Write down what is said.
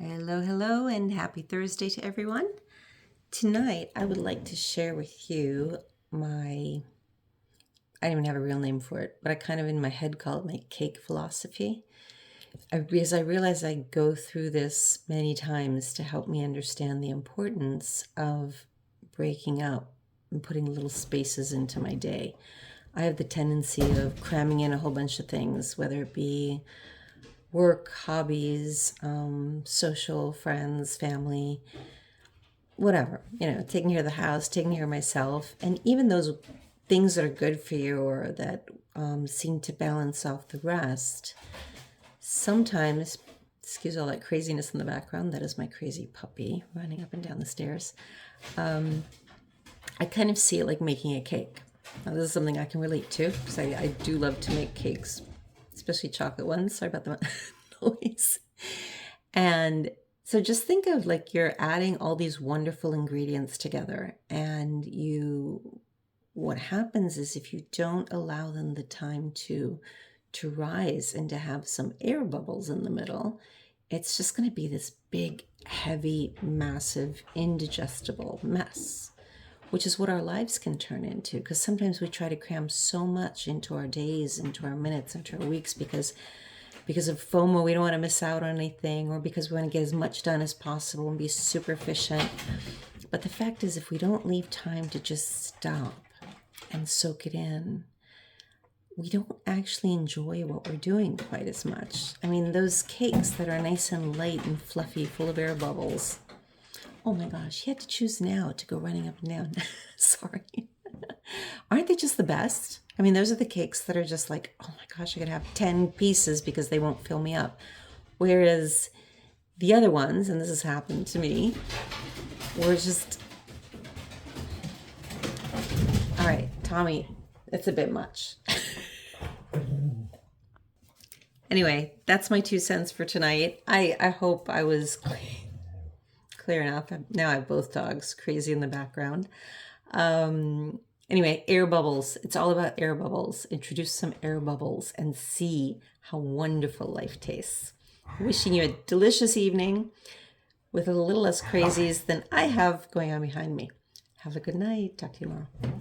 Hello, hello, and happy Thursday to everyone. Tonight, I would like to share with you I don't even have a real name for it, but I kind of in my head call it my cake philosophy. Because I realize I go through this many times to help me understand the importance of breaking up and putting little spaces into my day. I have the tendency of cramming in a whole bunch of things, whether it be work, hobbies, social, friends, family, whatever, taking care of the house, taking care of myself, and even those things that are good for you or that seem to balance off the rest. Sometimes, excuse all that craziness in the background, that is my crazy puppy running up and down the stairs. I kind of see it like making a cake. Now, this is something I can relate to because I do love to make cakes, especially chocolate ones. Sorry about the noise. And so just think of like you're adding all these wonderful ingredients together, and what happens is if you don't allow them the time to rise and to have some air bubbles in the middle, it's just going to be this big, heavy, massive, indigestible mess, which is what our lives can turn into. Because sometimes we try to cram so much into our days, into our minutes, into our weeks because of FOMO, we don't want to miss out on anything, or because we want to get as much done as possible and be super efficient. But the fact is, if we don't leave time to just stop and soak it in, we don't actually enjoy what we're doing quite as much. I mean, those cakes that are nice and light and fluffy, full of air bubbles. Oh my gosh, you had to choose now to go running up and down. Sorry. Aren't they just the best? I mean, those are the cakes that are just like, oh my gosh, I could have 10 pieces because they won't fill me up. Whereas the other ones, and this has happened to me, were just, all right, Tommy, it's a bit much. Anyway, that's my 2 cents for tonight. I hope I was clear enough. Now I have both dogs crazy in the background. Anyway, air bubbles. It's all about air bubbles. Introduce some air bubbles and see how wonderful life tastes. Wishing you a delicious evening with a little less crazies than I have going on behind me. Have a good night. Talk to you tomorrow.